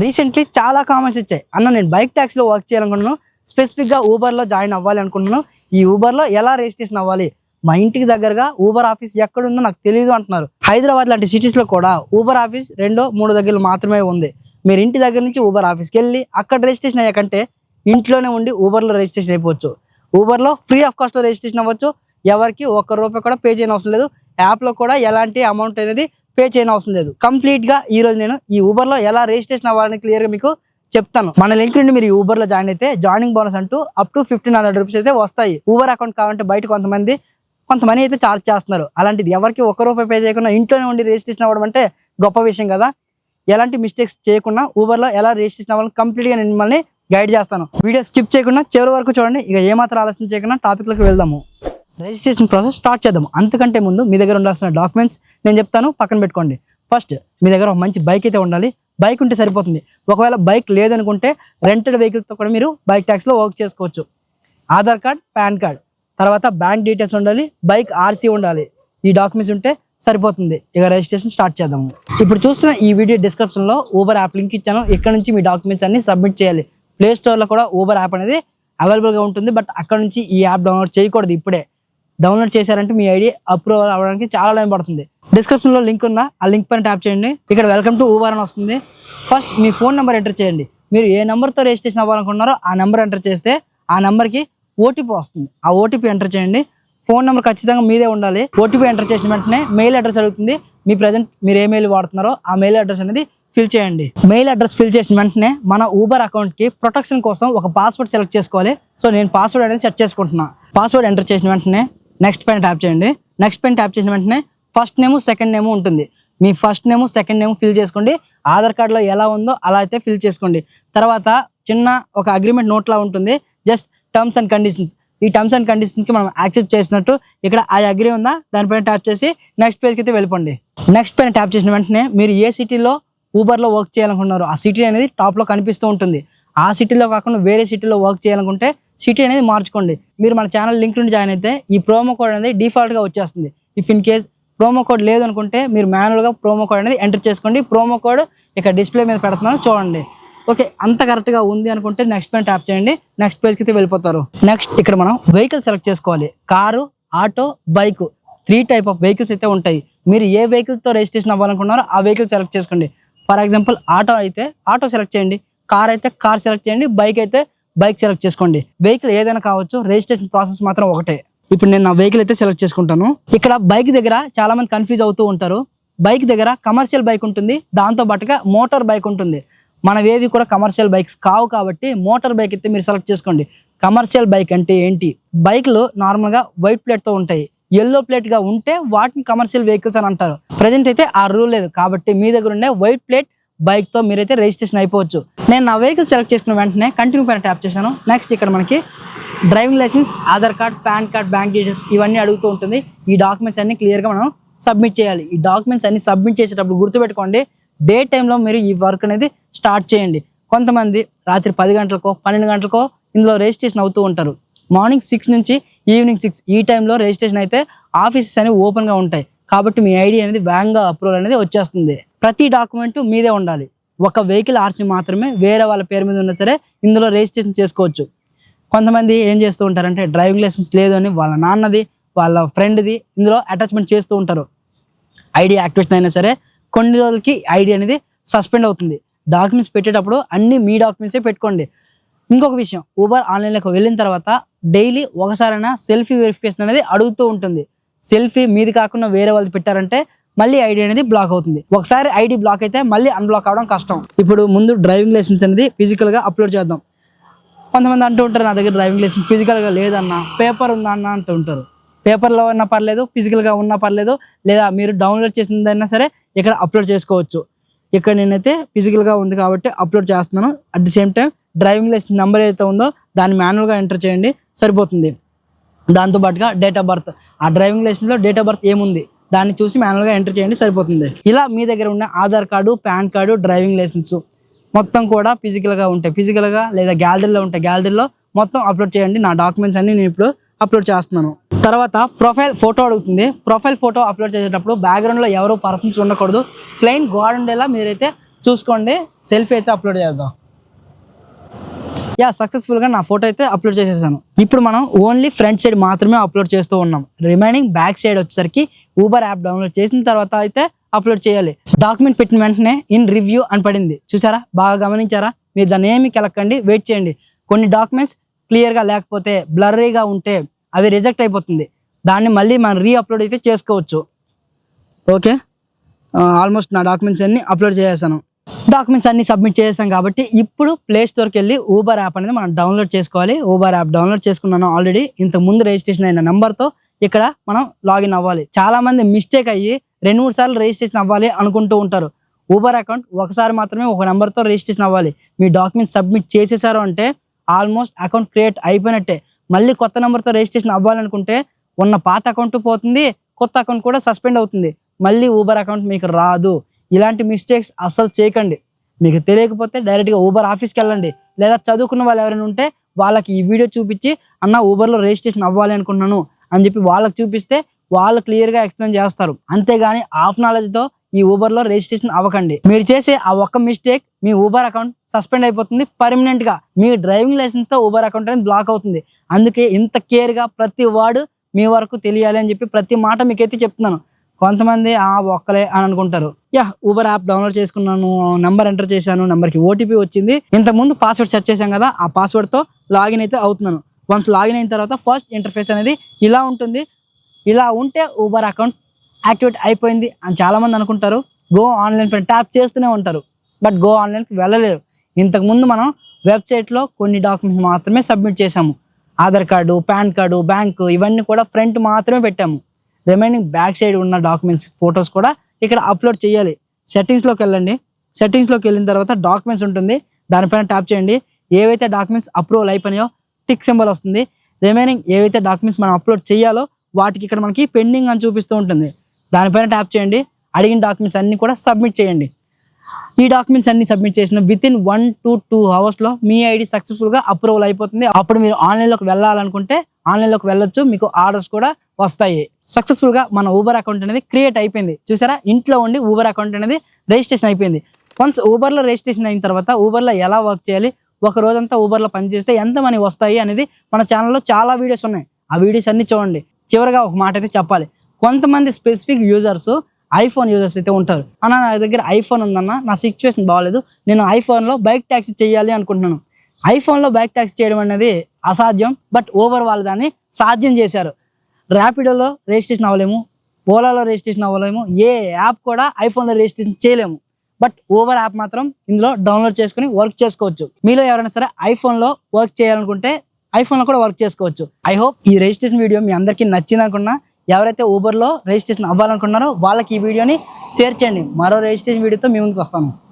Recently చాలా comments వచ్చాయి, అన్న నేను బైక్ ట్యాక్సీలో వర్క్ చేయాలనుకుంటున్నాను, స్పెసిఫిక్గా ఊబర్లో జాయిన్ అవ్వాలి అనుకుంటున్నాను. ఈ ఊబర్లో ఎలా రిజిస్ట్రేషన్ అవ్వాలి, మా ఇంటికి దగ్గరగా ఊబర్ ఆఫీస్ ఎక్కడుందో నాకు తెలియదు అంటున్నారు. హైదరాబాద్ లాంటి సిటీస్లో కూడా ఊబర్ ఆఫీస్ 2-3 దగ్గరలు మాత్రమే ఉంది. మీరు ఇంటి దగ్గర నుంచి ఊబర్ ఆఫీస్కి వెళ్ళి అక్కడ రిజిస్ట్రేషన్ అయ్యాకంటే ఇంట్లోనే ఉండి ఊబర్లో రిజిస్ట్రేషన్ అయిపోవచ్చు. ఊబర్లో ఫ్రీ ఆఫ్ కాస్ట్లో రిజిస్ట్రేషన్ అవ్వచ్చు. ఎవరికి ₹1 కూడా పే చేయని అవసరం లేదు. యాప్లో కూడా ఎలాంటి అమౌంట్ అనేది పే చేయని అవసరం లేదు. కంప్లీట్గా ఈరోజు నేను ఈ ఊబర్లో ఎలా రిజిస్ట్రేషన్ అవ్వాలని క్లియర్గా మీకు చెప్తాను. మన లింక్ నుండి మీరు ఈ ఊబర్లో జాయిన్ అయితే జాయినింగ్ బోనస్ అంటూ అప్ టు ₹1,500 అయితే వస్తాయి. ఊబర్ అకౌంట్ కావాలంటే బయట కొంత మనీ అయితే ఛార్జ్ చేస్తున్నారు. అలాంటిది ఎవరికి ₹1 పే చేయకుండా ఇంట్లోనే ఉండి రిజిస్ట్రేషన్ అవ్వడం అంటే గొప్ప విషయం కదా. ఎలాంటి మిస్టేక్స్ చేయకుండా ఊబర్లో ఎలా రిజిస్ట్రేషన్ అవ్వాలని కంప్లీట్గా నేను మిమ్మల్ని గైడ్ చేస్తాను. వీడియో స్కిప్ చేయకుండా చివరి వరకు చూడండి. ఇక ఏమాత్రం ఆలస్యం చేయకుండా టాపిక్లోకి వెళ్దాము. రిజిస్ట్రేషన్ ప్రాసెస్ స్టార్ట్ చేద్దాము. అంతకంటే ముందు మీ దగ్గర ఉండాల్సిన డాక్యుమెంట్స్ నేను చెప్తాను, పక్కన పెట్టుకోండి. ఫస్ట్ మీ దగ్గర ఒక మంచి బైక్ అయితే ఉండాలి. బైక్ ఉంటే సరిపోతుంది. ఒకవేళ బైక్ లేదనుకుంటే రెంటెడ్ వెహికల్తో కూడా మీరు బైక్ ట్యాక్స్లో వర్క్ చేసుకోవచ్చు. ఆధార్ కార్డ్, పాన్ కార్డ్, తర్వాత బ్యాంక్ డీటెయిల్స్ ఉండాలి, బైక్ ఆర్సీ ఉండాలి. ఈ డాక్యుమెంట్స్ ఉంటే సరిపోతుంది. ఇక రిజిస్ట్రేషన్ స్టార్ట్ చేద్దాము. ఇప్పుడు చూస్తున్న ఈ వీడియో డిస్క్రిప్షన్లో ఊబర్ యాప్ లింక్ ఇచ్చాను. ఇక్కడ నుంచి మీ డాక్యుమెంట్స్ అన్ని సబ్మిట్ చేయాలి. ప్లే స్టోర్లో కూడా ఊబర్ యాప్ అనేది అవైలబుల్గా ఉంటుంది. బట్ అక్కడ నుంచి ఈ యాప్ డౌన్లోడ్ చేయకూడదు. ఇప్పుడే డౌన్లోడ్ చేశారంటే మీ ఐడి అప్రూవల్ అవ్వడానికి చాలా టైం పడుతుంది. డిస్క్రిప్షన్లో లింక్ ఉందా, ఆ లింక్ పైన ట్యాప్ చేయండి. ఇక్కడ వెల్కమ్ టు ఊబర్ అని వస్తుంది. ఫస్ట్ మీ ఫోన్ నెంబర్ ఎంటర్ చేయండి. మీరు ఏ నెంబర్తో రిజిస్ట్రేషన్ అవ్వాలనుకుంటున్నారో ఆ నెంబర్ ఎంటర్ చేస్తే ఆ నెంబర్కి ఓటీపీ వస్తుంది. ఆ ఓటీపీ ఎంటర్ చేయండి. ఫోన్ నెంబర్ ఖచ్చితంగా మీదే ఉండాలి. ఓటీపీ ఎంటర్ చేసిన వెంటనే మెయిల్ అడ్రస్ అడుగుతుంది. మీ ప్రజెంట్ మీరు ఏ మెయిల్ వాడుతున్నారో ఆ మెయిల్ అడ్రస్ అనేది ఫిల్ చేయండి. మెయిల్ అడ్రస్ ఫిల్ చేసిన వెంటనే మన ఊబర్ అకౌంట్కి ప్రొటెక్షన్ కోసం ఒక పాస్వర్డ్ సెలెక్ట్ చేసుకోవాలి. సో నేను పాస్వర్డ్ అనేది సెట్ చేసుకుంటున్నా. పాస్వర్డ్ ఎంటర్ చేసిన వెంటనే నెక్స్ట్ పైన ట్యాప్ చేయండి. నెక్స్ట్ పైన ట్యాప్ చేసిన వెంటనే ఫస్ట్ నేము, సెకండ్ నేము ఉంటుంది. మీ ఫస్ట్ నేము, సెకండ్ నేము ఫిల్ చేసుకోండి. ఆధార్ కార్డులో ఎలా ఉందో అలా అయితే ఫిల్ చేసుకోండి. తర్వాత చిన్న ఒక అగ్రిమెంట్ నోట్లా ఉంటుంది, జస్ట్ టర్మ్స్ అండ్ కండిషన్స్. ఈ టర్మ్స్ అండ్ కండిషన్స్కి మనం యాక్సెప్ట్ చేసినట్టు ఇక్కడ ఆ అగ్రీ ఉందా దానిపైన ట్యాప్ చేసి నెక్స్ట్ పేజ్కి అయితే వెళ్ళిపోండి. నెక్స్ట్ పైన ట్యాప్ చేసిన వెంటనే మీరు ఏ సిటీలో ఊబర్లో వర్క్ చేయాలనుకుంటున్నారు ఆ సిటీ అనేది టాప్లో కనిపిస్తూ ఉంటుంది. ఆ సిటీలో కాకుండా వేరే సిటీలో వర్క్ చేయాలనుకుంటే సిటీ అనేది మార్చుకోండి. మీరు మన ఛానల్ లింక్ నుండి జాయిన్ అయితే ఈ ప్రోమో కోడ్ అనేది డిఫాల్ట్గా వచ్చేస్తుంది. If in case promo code లేదనుకుంటే మీరు మాన్యువల్గా ప్రోమో కోడ్ అనేది ఎంటర్ చేసుకోండి. ప్రోమో కోడ్ ఇక్కడ డిస్ప్లే మీద పెడుతున్నాను చూడండి. ఓకే, అంత కరెక్ట్గా ఉంది అనుకుంటే నెక్స్ట్ పైన ట్యాప్ చేయండి. నెక్స్ట్ పేజ్కి అయితే వెళ్ళిపోతారు. నెక్స్ట్ ఇక్కడ మనం వెహికల్ సెలెక్ట్ చేసుకోవాలి. Car, auto, bike, 3 type of vehicles అయితే ఉంటాయి. మీరు ఏ వెహికల్తో రిజిస్ట్రేషన్ అవ్వాలనుకున్నారో ఆ వెహికల్ సెలెక్ట్ చేసుకోండి. ఫర్ ఎగ్జాంపుల్ ఆటో అయితే ఆటో సెలెక్ట్ చేయండి, కార్ అయితే కార్ సెలెక్ట్ చేయండి, బైక్ అయితే బైక్ సెలెక్ట్ చేసుకోండి. వెహికల్ ఏదైనా కావచ్చు, రిజిస్ట్రేషన్ ప్రాసెస్ మాత్రం ఒకటే. ఇప్పుడు నేను నా వెహికల్ అయితే సెలెక్ట్ చేసుకుంటాను. ఇక్కడ బైక్ దగ్గర చాలా మంది కన్ఫ్యూజ్ అవుతూ ఉంటారు. బైక్ దగ్గర కమర్షియల్ బైక్ ఉంటుంది, దాంతో పాటుగా మోటార్ బైక్ ఉంటుంది. మనవేవి కూడా కమర్షియల్ బైక్స్ కావు కాబట్టి మోటార్ బైక్ అయితే మీరు సెలెక్ట్ చేసుకోండి. కమర్షియల్ బైక్ అంటే ఏంటి? బైక్లు నార్మల్గా వైట్ ప్లేట్తో ఉంటాయి. ఎల్లో ప్లేట్గా ఉంటే వాటిని కమర్షియల్ వెహికల్స్ అని అంటారు. ప్రజెంట్ అయితే ఆ రూల్ లేదు కాబట్టి మీ దగ్గర ఉండే వైట్ ప్లేట్ బైక్తో మీరైతే రిజిస్ట్రేషన్ అయిపోవచ్చు. నేను నా వెహికల్ సెలెక్ట్ చేసుకున్న వెంటనే కంటిన్యూ పైన ట్యాప్ చేశాను. నెక్స్ట్ ఇక్కడ మనకి driving licence, Aadhaar card, PAN card, bank details ఇవన్నీ అడుగుతూ ఉంటుంది. ఈ డాక్యుమెంట్స్ అన్ని క్లియర్గా మనం సబ్మిట్ చేయాలి. ఈ డాక్యుమెంట్స్ అన్ని సబ్మిట్ చేసేటప్పుడు గుర్తుపెట్టుకోండి, డే టైంలో మీరు ఈ వర్క్ అనేది స్టార్ట్ చేయండి. కొంతమంది రాత్రి 10 గంటలకో 12 గంటలకో ఇందులో రిజిస్ట్రేషన్ అవుతూ ఉంటారు. మార్నింగ్ 6 నుంచి ఈవినింగ్ 6 ఈ టైంలో రిజిస్ట్రేషన్ అయితే ఆఫీసెస్ అనేవి ఓపెన్గా ఉంటాయి కాబట్టి మీ ఐడి అనేది వేగంగా అప్రూవల్ అనేది వచ్చేస్తుంది. ప్రతి డాక్యుమెంట్ మీదే ఉండాలి. ఒక వెహికల్ ఆర్సీ మాత్రమే వేరే వాళ్ళ పేరు మీద ఉన్నా సరే ఇందులో రిజిస్ట్రేషన్ చేసుకోవచ్చు. కొంతమంది ఏం చేస్తూ ఉంటారంటే డ్రైవింగ్ లైసెన్స్ లేదు అని వాళ్ళ నాన్నది, వాళ్ళ ఫ్రెండ్ది ఇందులో అటాచ్మెంట్ చేస్తూ ఉంటారు. ఐడి యాక్టివేషన్ అయినా సరే కొన్ని రోజులకి ఐడి అనేది సస్పెండ్ అవుతుంది. డాక్యుమెంట్స్ పెట్టేటప్పుడు అన్ని మీ డాక్యుమెంట్సే పెట్టుకోండి. ఇంకొక విషయం, ఊబర్ ఆన్లైన్లోకి వెళ్ళిన తర్వాత డైలీ ఒకసారైనా సెల్ఫీ వెరిఫికేషన్ అనేది అడుగుతూ ఉంటుంది. సెల్ఫీ మీది కాకుండా వేరే వాళ్ళు పెట్టారంటే మళ్ళీ ఐడి అనేది బ్లాక్ అవుతుంది. ఒకసారి ఐడి బ్లాక్ అయితే మళ్ళీ అన్బ్లాక్ అవడం కష్టం. ఇప్పుడు ముందు డ్రైవింగ్ లైసెన్స్ అనేది ఫిజికల్గా అప్లోడ్ చేద్దాం. కొంతమంది అంటూ ఉంటారు నా దగ్గర డ్రైవింగ్ లైసెన్స్ ఫిజికల్గా లేదన్నా, పేపర్ ఉందా అన్న అంటూ ఉంటారు. పేపర్లో ఉన్నా పర్లేదు, ఫిజికల్గా ఉన్నా పర్లేదు, లేదా మీరు డౌన్లోడ్ చేసిందైనా సరే ఇక్కడ అప్లోడ్ చేసుకోవచ్చు. ఇక్కడ నేనైతే ఫిజికల్గా ఉంది కాబట్టి అప్లోడ్ చేస్తున్నాను. At the same time driving licence number ఏదైతే ఉందో దాన్ని మాన్యువల్గా ఎంటర్ చేయండి, సరిపోతుంది. దాంతోపాటుగా డేట్ ఆఫ్ బర్త్, ఆ డ్రైవింగ్ లైసెన్స్లో డేట్ ఆఫ్ బర్త్ ఏముంది దాన్ని చూసి మాన్యువల్గా ఎంటర్ చేయండి, సరిపోతుంది. ఇలా మీ దగ్గర ఉన్న Aadhaar card, PAN card, driving licence మొత్తం కూడా ఫిజికల్గా ఉంటాయి. ఫిజికల్గా లేదా గ్యాలరీలో ఉంటాయి, గ్యాలరీలో మొత్తం అప్లోడ్ చేయండి. నా డాక్యుమెంట్స్ అన్ని నేను ఇప్పుడు అప్లోడ్ చేస్తున్నాను. తర్వాత ప్రొఫైల్ ఫోటో అడుగుతుంది. ప్రొఫైల్ ఫోటో అప్లోడ్ చేసేటప్పుడు బ్యాక్గ్రౌండ్లో ఎవరో పర్సన్స్ ఉండకూడదు, ప్లెయిన్ గోడ ఉండేలా మీరైతే చూసుకోండి, సెల్ఫీ అయితే అప్లోడ్ చేద్దాం. సక్సెస్ఫుల్గా నా ఫోటో అయితే అప్లోడ్ చేసేసాను. ఇప్పుడు మనం ఓన్లీ ఫ్రంట్ సైడ్ మాత్రమే అప్లోడ్ చేస్తూ ఉన్నాం. రిమైనింగ్ బ్యాక్ సైడ్ వచ్చేసరికి ఊబర్ యాప్ డౌన్లోడ్ చేసిన తర్వాత అయితే అప్లోడ్ చేయాలి. డాక్యుమెంట్ పెట్టిన వెంటనే ఇన్ రివ్యూ అని పడింది, చూసారా? బాగా గమనించారా? మీరు దాన్ని ఏమి కెలక్కండి, వెయిట్ చేయండి. కొన్ని డాక్యుమెంట్స్ క్లియర్గా లేకపోతే బ్లర్రీగా ఉంటే అవి రిజెక్ట్ అయిపోతుంది. దాన్ని మళ్ళీ మనం అప్లోడ్ అయితే చేసుకోవచ్చు. ఓకే, ఆల్మోస్ట్ నా డాక్యుమెంట్స్ అన్ని అప్లోడ్ చేసేసాను. డాక్యుమెంట్స్ అన్ని సబ్మిట్ చేసాం కాబట్టి ఇప్పుడు ప్లే స్టోర్కి వెళ్ళి ఊబర్ యాప్ అనేది మనం డౌన్లోడ్ చేసుకోవాలి. ఊబర్ యాప్ డౌన్లోడ్ చేసుకున్నాను ఆల్రెడీ. ఇంతకు ముందు రిజిస్ట్రేషన్ అయిన నెంబర్తో ఇక్కడ మనం లాగిన్ అవ్వాలి. చాలా మంది మిస్టేక్ అయ్యి 2-3 సార్లు రిజిస్ట్రేషన్ అవ్వాలి అనుకుంటూ ఉంటారు. ఊబర్ అకౌంట్ ఒకసారి మాత్రమే ఒక నెంబర్తో రిజిస్ట్రేషన్ అవ్వాలి. మీ డాక్యుమెంట్స్ సబ్మిట్ చేసేసారు అంటే ఆల్మోస్ట్ అకౌంట్ క్రియేట్ అయిపోయినట్టే. మళ్ళీ కొత్త నెంబర్తో రిజిస్ట్రేషన్ అవ్వాలనుకుంటే ఉన్న పాత అకౌంట్ పోతుంది, కొత్త అకౌంట్ కూడా సస్పెండ్ అవుతుంది. మళ్ళీ ఊబర్ అకౌంట్ మీకు రాదు. ఇలాంటి మిస్టేక్స్ అస్సలు చేయకండి. మీకు తెలియకపోతే డైరెక్ట్గా ఊబర్ ఆఫీస్కి వెళ్ళండి, లేదా చదువుకున్న వాళ్ళు ఎవరైనా ఉంటే వాళ్ళకి ఈ వీడియో చూపించి అన్న ఊబర్లో రిజిస్ట్రేషన్ అవ్వాలి అనుకున్నాను అని చెప్పి వాళ్ళకి చూపిస్తే వాళ్ళు క్లియర్గా ఎక్స్ప్లెయిన్ చేస్తారు. అంతేగాని హాఫ్ నాలెడ్జ్తో ఈ ఊబర్లో రిజిస్ట్రేషన్ అవ్వకండి. మీరు చేసే ఆ ఒక్క మిస్టేక్ మీ ఊబర్ అకౌంట్ సస్పెండ్ అయిపోతుంది పర్మనెంట్గా. మీ డ్రైవింగ్ లైసెన్స్తో ఊబర్ అకౌంట్ అనేది బ్లాక్ అవుతుంది. అందుకే ఇంత కేర్గా ప్రతి వర్డ్ మీ వరకు తెలియాలి అని చెప్పి ప్రతి మాట మీకైతే చెప్తున్నాను. కొంతమంది ఒక్కలే అని అనుకుంటారు. ఊబర్ యాప్ డౌన్లోడ్ చేసుకున్నాను, నెంబర్ ఎంటర్ చేశాను, నెంబర్కి ఓటీపీ వచ్చింది. ఇంతకుముందు పాస్వర్డ్ సెర్చ్ చేశాం కదా, ఆ పాస్వర్డ్తో లాగిన్ అయితే అవుతున్నాను. వన్స్ లాగిన్ అయిన తర్వాత ఫస్ట్ ఇంటర్ఫేస్ అనేది ఇలా ఉంటుంది. ఇలా ఉంటే ఊబర్ అకౌంట్ యాక్టివేట్ అయిపోయింది అని చాలామంది అనుకుంటారు. గో ఆన్లైన్ పైన ట్యాప్ చేస్తూనే ఉంటారు, బట్ గో ఆన్లైన్కి వెళ్ళలేరు. ఇంతకుముందు మనం వెబ్సైట్లో కొన్ని డాక్యుమెంట్స్ మాత్రమే సబ్మిట్ చేసాము. Aadhaar card, PAN card, bank ఇవన్నీ కూడా ఫ్రంట్ మాత్రమే పెట్టాము. రిమైనింగ్ బ్యాక్ సైడ్ ఉన్న డాక్యుమెంట్స్ ఫొటోస్ కూడా ఇక్కడ అప్లోడ్ చేయాలి. సెట్టింగ్స్లోకి వెళ్ళండి. సెట్టింగ్స్లోకి వెళ్ళిన తర్వాత డాక్యుమెంట్స్ ఉంటుంది, దానిపైన ట్యాప్ చేయండి. ఏవైతే డాక్యుమెంట్స్ అప్రూవల్ అయిపోయినాయో టిక్ సింబల్ వస్తుంది. రిమైనింగ్ ఏవైతే డాక్యుమెంట్స్ మనం అప్లోడ్ చేయాలో వాటికి ఇక్కడ మనకి పెండింగ్ అని చూపిస్తూ ఉంటుంది. దానిపైన ట్యాప్ చేయండి. అడిగిన డాక్యుమెంట్స్ అన్ని కూడా సబ్మిట్ చేయండి. ఈ డాక్యుమెంట్స్ అన్ని సబ్మిట్ చేసిన వితిన్ 1 to 2 అవర్స్లో మీ ఐడి సక్సెస్ఫుల్గా అప్రూవల్ అయిపోతుంది. అప్పుడు మీరు ఆన్లైన్లోకి వెళ్ళాలనుకుంటే ఆన్లైన్లోకి వెళ్ళొచ్చు, మీకు ఆర్డర్స్ కూడా వస్తాయి. సక్సెస్ఫుల్గా మన ఊబర్ అకౌంట్ అనేది క్రియేట్ అయిపోయింది. చూసారా, ఇంట్లో ఉండి ఊబర్ అకౌంట్ అనేది రిజిస్ట్రేషన్ అయిపోయింది. వన్స్ ఊబర్లో రిజిస్ట్రేషన్ అయిన తర్వాత ఊబర్లో ఎలా వర్క్ చేయాలి, ఒక రోజంతా ఊబర్లో పనిచేస్తే ఎంత మనీ వస్తాయి అనేది మన ఛానల్లో చాలా వీడియోస్ ఉన్నాయి. ఆ వీడియోస్ అన్ని చూడండి. చివరిగా ఒక మాట అయితే చెప్పాలి. కొంతమంది స్పెసిఫిక్ యూజర్స్ ఐఫోన్ యూజర్స్ అయితే ఉంటారు. అన్న నా దగ్గర ఐఫోన్ ఉందన్న, నా సిచ్యువేషన్ బాగాలేదు, నేను ఐఫోన్లో బైక్ ట్యాక్సీ చేయాలి అనుకుంటున్నాను. ఐఫోన్లో బైక్ ట్యాక్సీ చేయడం అనేది అసాధ్యం, బట్ ఊబర్ వాళ్ళు దాన్ని సాధ్యం చేశారు. ర్యాపిడోలో రిజిస్ట్రేషన్ అవ్వలేము, ఓలాలో రిజిస్ట్రేషన్ అవ్వలేము, ఏ యాప్ కూడా ఐఫోన్లో రిజిస్ట్రేషన్ చేయలేము. బట్ ఊబర్ యాప్ మాత్రం ఇందులో డౌన్లోడ్ చేసుకుని వర్క్ చేసుకోవచ్చు. మీలో ఎవరైనా సరే ఐఫోన్లో వర్క్ చేయాలనుకుంటే ఐఫోన్లో కూడా వర్క్ చేసుకోవచ్చు. ఐ హోప్ ఈ రిజిస్ట్రేషన్ వీడియో మీ అందరికీ నచ్చింది అనుకున్నా. ఎవరైతే ఊబర్లో రిజిస్ట్రేషన్ అవ్వాలనుకున్నారో వాళ్ళకి ఈ వీడియోని షేర్ చేయండి. మరో రిజిస్ట్రేషన్ వీడియోతో మీ ముందుకు వస్తాను.